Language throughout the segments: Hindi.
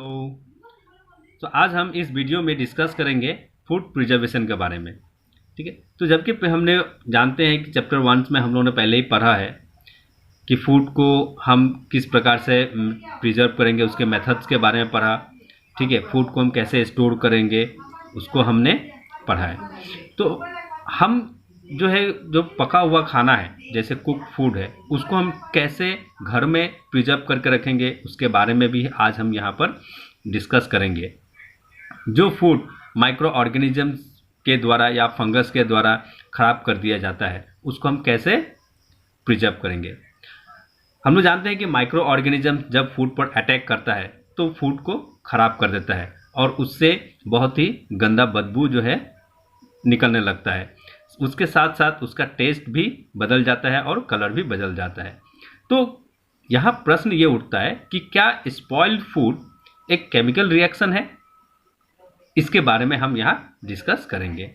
तो आज हम इस वीडियो में डिस्कस करेंगे फूड प्रिजर्वेशन के बारे में। ठीक है, तो जबकि हमने जानते हैं कि चैप्टर 1 में हम लोगों ने पहले ही पढ़ा है कि फूड को हम किस प्रकार से प्रिजर्व करेंगे, उसके मेथड्स के बारे में पढ़ा। ठीक है, फूड को हम कैसे स्टोर करेंगे उसको हमने पढ़ा है। तो हम जो पका हुआ खाना है, जैसे कुक फूड है, उसको हम कैसे घर में प्रिजर्व करके रखेंगे उसके बारे में भी आज हम यहाँ पर डिस्कस करेंगे। जो फूड माइक्रो ऑर्गेनिजम्स के द्वारा या फंगस के द्वारा खराब कर दिया जाता है उसको हम कैसे प्रिजर्व करेंगे। हम लोग जानते हैं कि माइक्रो ऑर्गेनिज्म जब फूड पर अटैक करता है तो फूड को खराब कर देता है और उससे बहुत ही गंदा बदबू निकलने लगता है। उसके साथ साथ उसका टेस्ट भी बदल जाता है और कलर भी बदल जाता है। तो यहाँ प्रश्न ये उठता है कि क्या स्पॉइल्ड फूड एक केमिकल रिएक्शन है? इसके बारे में हम यहाँ डिस्कस करेंगे।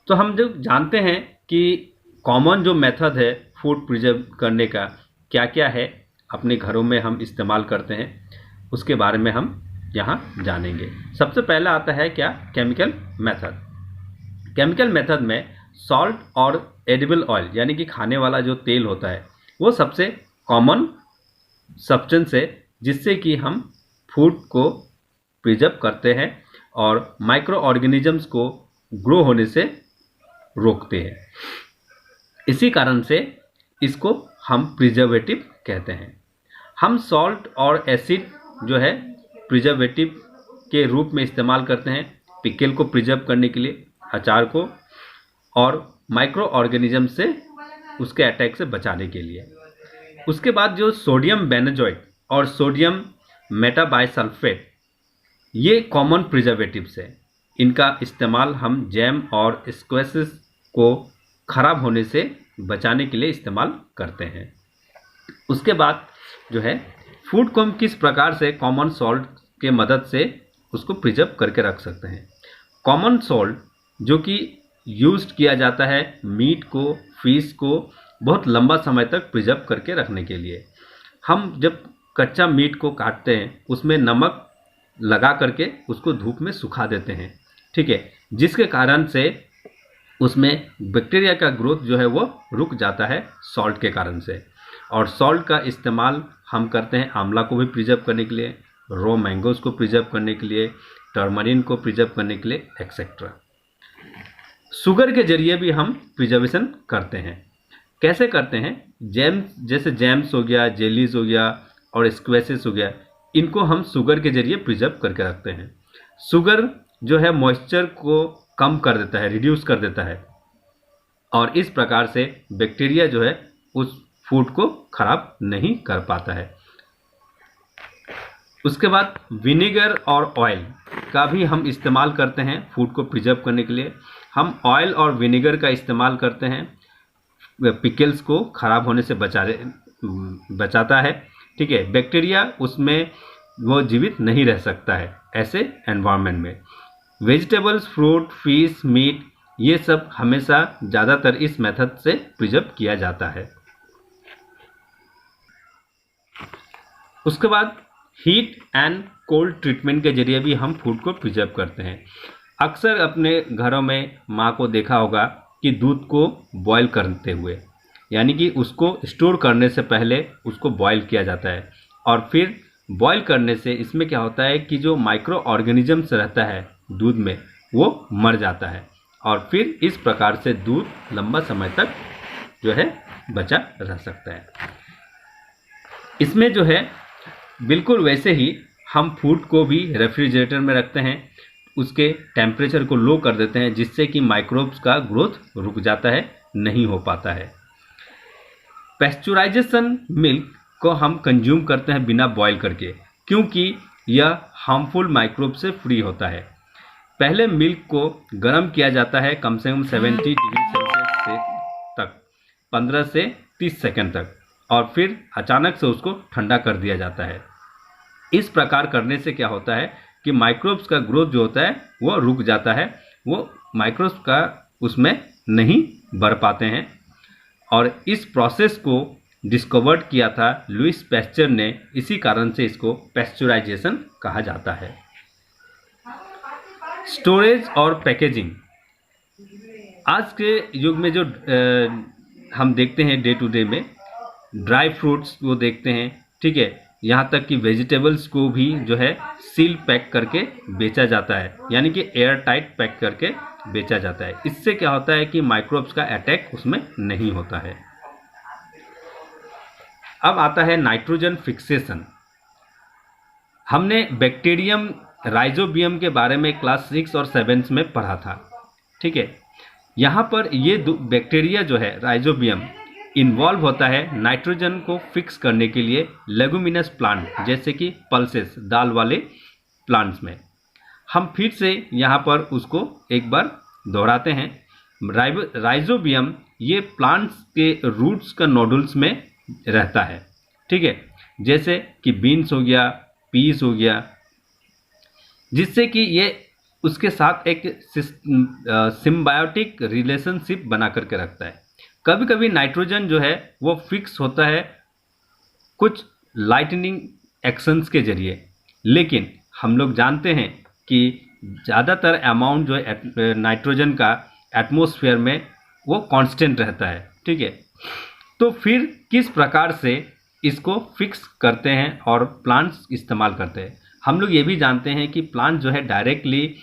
तो हम जो जानते हैं कि कॉमन जो मेथड है फूड प्रिजर्व करने का क्या क्या है, अपने घरों में हम इस्तेमाल करते हैं, उसके बारे में हम यहाँ जानेंगे। सबसे पहला आता है क्या? Chemical method. केमिकल मेथड में सॉल्ट और एडिबल ऑयल यानी कि खाने वाला जो तेल होता है वो सबसे कॉमन सब्सटेंस है जिससे कि हम फूड को प्रिजर्व करते हैं और माइक्रो ऑर्गेनिजम्स को ग्रो होने से रोकते हैं। इसी कारण से इसको हम प्रिजर्वेटिव कहते हैं। हम सॉल्ट और एसिड जो है प्रिजर्वेटिव के रूप में इस्तेमाल करते हैं, पिकल को प्रिजर्व करने के लिए, अचार को, और माइक्रो ऑर्गेनिज्म से उसके अटैक से बचाने के लिए। उसके बाद जो सोडियम बेंजोएट और सोडियम मेटाबाइसल्फेट ये कॉमन प्रिजर्वेटिव्स है। इनका इस्तेमाल हम जैम और स्क्वैशेस को खराब होने से बचाने के लिए इस्तेमाल करते हैं। उसके बाद जो है फूड को हम किस प्रकार से कॉमन सॉल्ट के मदद से उसको प्रिजर्व करके रख सकते हैं। कॉमन सॉल्ट जो कि यूज्ड किया जाता है मीट को, फिश को बहुत लंबा समय तक प्रिजर्व करके रखने के लिए। हम जब कच्चा मीट को काटते हैं उसमें नमक लगा करके उसको धूप में सुखा देते हैं। ठीक है, जिसके कारण से उसमें बैक्टीरिया का ग्रोथ जो है वो रुक जाता है सॉल्ट के कारण से। और सॉल्ट का इस्तेमाल हम करते हैं आंवला को भी प्रिजर्व करने के लिए, रो मैंगोज को प्रिजर्व करने के लिए, टर्मरिन को प्रिजर्व करने के लिए, एक्सेट्रा। शुगर के जरिए भी हम प्रिजर्वेशन करते हैं। कैसे करते हैं? जैसे जैम्स हो गया, जेलीज हो गया और स्क्वैशेस हो गया, इनको हम शुगर के जरिए प्रिजर्व करके रखते हैं। शुगर जो है मॉइस्चर को कम कर देता है, रिड्यूस कर देता है, और इस प्रकार से बैक्टीरिया जो है उस फूड को खराब नहीं कर पाता है। उसके बाद विनेगर और ऑयल का भी हम इस्तेमाल करते हैं फूड को प्रिजर्व करने के लिए। हम ऑयल और विनेगर का इस्तेमाल करते हैं पिकल्स को खराब होने से बचाता है। ठीक है, बैक्टीरिया उसमें वो जीवित नहीं रह सकता है ऐसे एनवायरनमेंट में। वेजिटेबल्स, फ्रूट, फिश, मीट ये सब हमेशा ज़्यादातर इस मेथड से प्रिजर्व किया जाता है। उसके बाद हीट एंड कोल्ड ट्रीटमेंट के जरिए भी हम फूड को प्रिजर्व करते हैं। अक्सर अपने घरों में माँ को देखा होगा कि दूध को बॉयल करते हुए, यानी कि उसको स्टोर करने से पहले उसको बॉयल किया जाता है, और फिर बॉयल करने से इसमें क्या होता है कि जो माइक्रो ऑर्गेनिजम्स रहता है दूध में वो मर जाता है, और फिर इस प्रकार से दूध लंबा समय तक जो है बचा रह सकता है। इसमें जो है बिल्कुल वैसे ही हम फूड को भी रेफ्रिजरेटर में रखते हैं, उसके टेम्परेचर को लो कर देते हैं, जिससे कि माइक्रोब्स का ग्रोथ रुक जाता है, नहीं हो पाता है। पेस्चुराइजेशन मिल्क को हम कंज्यूम करते हैं बिना बॉयल करके, क्योंकि यह हार्मफुल माइक्रोब से फ्री होता है। पहले मिल्क को गर्म किया जाता है कम से कम 70 डिग्री सेल्सियस तक 15 से 30 सेकंड तक, और फिर अचानक से उसको ठंडा कर दिया जाता है। इस प्रकार करने से क्या होता है कि माइक्रोब्स का ग्रोथ जो होता है वो रुक जाता है, वो माइक्रोब्स का उसमें नहीं बढ़ पाते हैं। और इस प्रोसेस को डिस्कवर्ड किया था लुइस पैस्चर ने, इसी कारण से इसको पैस्चराइजेशन कहा जाता है। स्टोरेज और पैकेजिंग, आज के युग में जो हम देखते हैं डे टू डे में, ड्राई फ्रूट्स वो देखते हैं, ठीक है, यहाँ तक कि वेजिटेबल्स को भी जो है सील पैक करके बेचा जाता है, यानी कि एयर टाइट पैक करके बेचा जाता है। इससे क्या होता है कि माइक्रोब्स का अटैक उसमें नहीं होता है। अब आता है नाइट्रोजन फिक्सेशन। हमने बैक्टीरियम राइजोबियम के बारे में क्लास 6 और 7 में पढ़ा था, ठीक है। यहाँ पर ये बैक्टीरिया जो है राइजोबियम इन्वॉल्व होता है नाइट्रोजन को फिक्स करने के लिए लेगुमिनस प्लांट, जैसे कि पल्सेस, दाल वाले प्लांट्स में। हम फिर से यहाँ पर उसको एक बार दोहराते हैं। राइजोबियम ये प्लांट्स के रूट्स का नोडुल्स में रहता है, ठीक है, जैसे कि बीन्स हो गया, पीस हो गया, जिससे कि ये उसके साथ एक सिम्बायोटिक रिलेशनशिप बना करके रखता है। कभी कभी नाइट्रोजन जो है वो फिक्स होता है कुछ लाइटनिंग एक्शंस के जरिए, लेकिन हम लोग जानते हैं कि ज़्यादातर अमाउंट जो है नाइट्रोजन का एटमॉस्फेयर में वो कांस्टेंट रहता है, ठीक है। तो फिर किस प्रकार से इसको फिक्स करते हैं और प्लांट्स इस्तेमाल करते हैं? हम लोग ये भी जानते हैं कि प्लांट जो है डायरेक्टली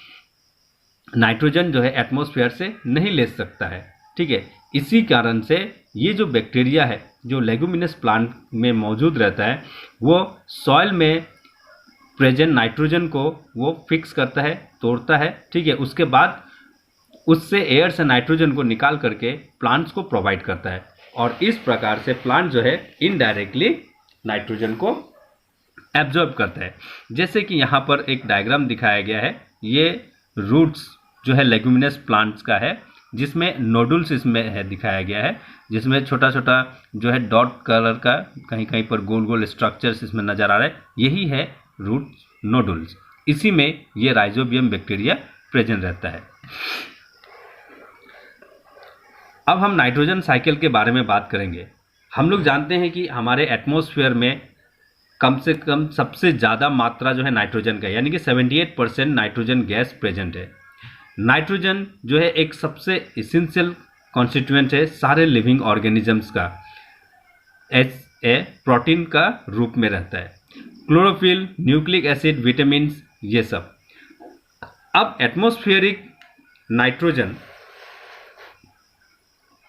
नाइट्रोजन जो है एटमॉस्फेयर से नहीं ले सकता है, ठीक है। इसी कारण से ये जो बैक्टीरिया है जो लेगुमिनस प्लांट में मौजूद रहता है, वो सॉइल में प्रेजेंट नाइट्रोजन को वो फिक्स करता है, तोड़ता है, ठीक है। उसके बाद उससे एयर से नाइट्रोजन को निकाल करके प्लांट्स को प्रोवाइड करता है, और इस प्रकार से प्लांट जो है इनडायरेक्टली नाइट्रोजन को एब्जॉर्ब करता है। जैसे कि यहाँ पर एक डायग्राम दिखाया गया है, ये रूट्स जो है लेगुमिनस प्लांट्स का है, जिसमें नोडुल्स इसमें है दिखाया गया है, जिसमें छोटा छोटा जो है डॉट कलर का कहीं कहीं पर गोल गोल स्ट्रक्चर्स इसमें नजर आ रहा है, यही है रूट नोडुल्स। इसी में ये राइजोबियम बैक्टीरिया प्रेजेंट रहता है। अब हम नाइट्रोजन साइकिल के बारे में बात करेंगे। हम लोग जानते हैं कि हमारे एटमॉस्फेयर में कम से कम सबसे ज़्यादा मात्रा जो है नाइट्रोजन का, यानी कि 78% नाइट्रोजन गैस प्रेजेंट है। नाइट्रोजन जो है एक सबसे इसेंशियल कॉन्स्टिट्यूएंट है सारे लिविंग ऑर्गेनिजम्स का, प्रोटीन का रूप में रहता है। क्लोरोफिल, न्यूक्लिक एसिड, विटामिन, ये सब। अब एटमॉस्फेरिक नाइट्रोजन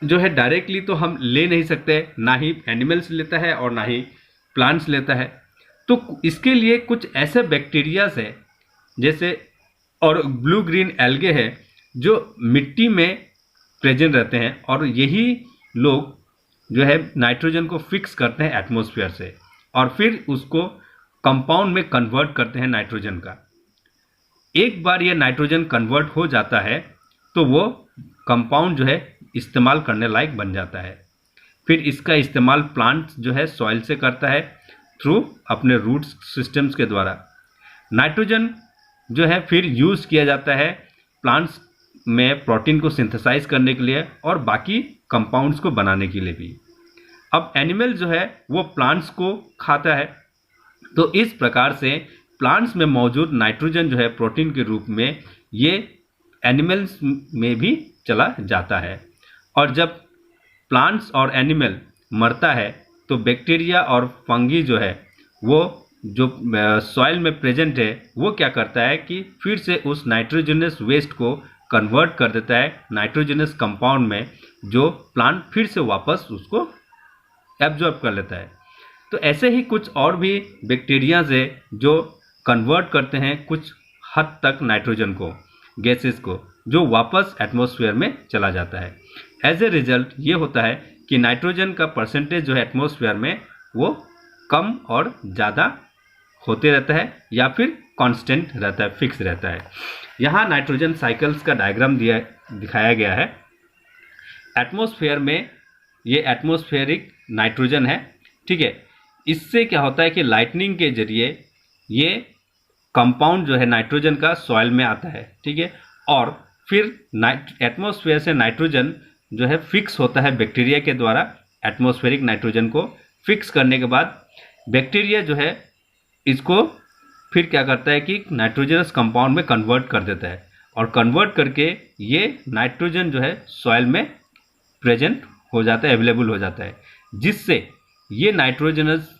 जो है डायरेक्टली तो हम ले नहीं सकते, ना ही एनिमल्स लेता है और ना ही प्लांट्स लेता है। तो इसके लिए कुछ ऐसे बैक्टीरियाज है जैसे और ब्लू ग्रीन एल्गे है जो मिट्टी में प्रेजेंट रहते हैं, और यही लोग जो है नाइट्रोजन को फिक्स करते हैं एटमॉस्फेयर से, और फिर उसको कंपाउंड में कन्वर्ट करते हैं नाइट्रोजन का। एक बार ये नाइट्रोजन कन्वर्ट हो जाता है तो वो कंपाउंड जो है इस्तेमाल करने लायक बन जाता है। फिर इसका इस्तेमाल प्लांट जो है सॉइल से करता है थ्रू अपने रूट सिस्टम्स के द्वारा। नाइट्रोजन जो है फिर यूज़ किया जाता है प्लांट्स में प्रोटीन को सिंथेसाइज करने के लिए और बाकी कंपाउंड्स को बनाने के लिए भी। अब एनिमल जो है वो प्लांट्स को खाता है, तो इस प्रकार से प्लांट्स में मौजूद नाइट्रोजन जो है प्रोटीन के रूप में ये एनिमल्स में भी चला जाता है। और जब प्लांट्स और एनिमल मरता है तो बैक्टीरिया और फंगी जो है वो जो सॉइल में प्रेजेंट है वो क्या करता है कि फिर से उस नाइट्रोजनस वेस्ट को कन्वर्ट कर देता है नाइट्रोजनस कंपाउंड में, जो प्लांट फिर से वापस उसको एब्जॉर्ब कर लेता है। तो ऐसे ही कुछ और भी बैक्टीरियाज है जो कन्वर्ट करते हैं कुछ हद तक नाइट्रोजन को, गैसेस को, जो वापस एटमॉस्फेयर में चला जाता है। एज ए रिजल्ट ये होता है कि नाइट्रोजन का परसेंटेज जो है एटमॉस्फेयर में वो कम और ज़्यादा होते रहता है या फिर कांस्टेंट रहता है, फिक्स रहता है। यहाँ नाइट्रोजन साइकिल्स का डायग्राम दिखाया गया है। एटमॉस्फेयर में ये एटमॉस्फेरिक नाइट्रोजन है, ठीक है। इससे क्या होता है कि लाइटनिंग के जरिए ये कंपाउंड जो है नाइट्रोजन का सॉइल में आता है, ठीक है, और फिर एटमॉस्फेयर से नाइट्रोजन जो है फिक्स होता है बैक्टीरिया के द्वारा एटमॉस्फेरिक नाइट्रोजन को फिक्स करने के बाद बैक्टीरिया जो है इसको फिर क्या करता है कि नाइट्रोजनस कंपाउंड में कन्वर्ट कर देता है, और कन्वर्ट करके ये नाइट्रोजन जो है सॉइल में प्रेजेंट हो जाता है, अवेलेबल हो जाता है, जिससे ये नाइट्रोजनस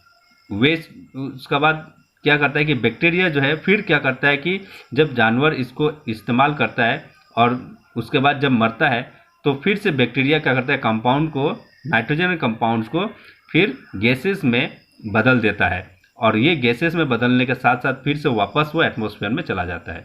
वेस्ट उसके बाद क्या करता है कि बैक्टीरिया जो है फिर क्या करता है कि जब जानवर इसको इस्तेमाल करता है और उसके बाद जब मरता है तो फिर से बैक्टीरिया क्या करता है कंपाउंड को, नाइट्रोजन कंपाउंड्स को फिर गैसेस में बदल देता है, और ये गैसेस में बदलने के साथ साथ फिर से वापस वो एटमॉस्फेयर में चला जाता है।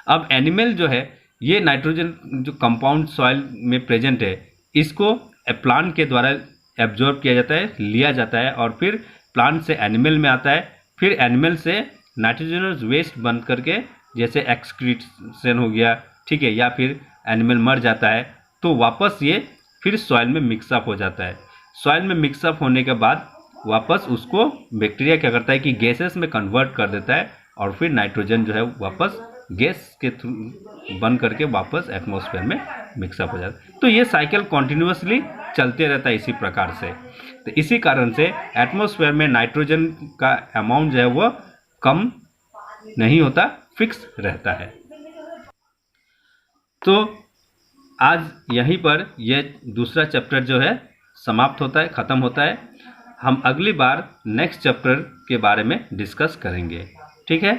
अब एनिमल जो है ये नाइट्रोजन जो कंपाउंड सॉइल में प्रेजेंट है इसको प्लांट के द्वारा एब्जॉर्ब किया जाता है, लिया जाता है, और फिर प्लांट से एनिमल में आता है, फिर एनिमल से नाइट्रोजनस वेस्ट बन करके जैसे एक्सक्रीशन हो गया, ठीक है, या फिर एनिमल मर जाता है तो वापस ये फिर सॉइल में मिक्सअप हो जाता है। सॉइल में मिक्सअप होने के बाद वापस उसको बैक्टीरिया क्या करता है कि गैसेस में कन्वर्ट कर देता है, और फिर नाइट्रोजन जो है वापस गैस के थ्रू बन करके वापस एटमॉस्फेयर में मिक्सअप हो जाता है। तो ये साइकिल कॉन्टिन्यूसली चलते रहता है इसी प्रकार से। तो इसी कारण से एटमॉस्फेयर में नाइट्रोजन का अमाउंट जो है वो कम नहीं होता, फिक्स रहता है। तो आज यहीं पर यह दूसरा चैप्टर जो है समाप्त होता है, ख़त्म होता है। हम अगली बार नेक्स्ट चैप्टर के बारे में डिस्कस करेंगे, ठीक है।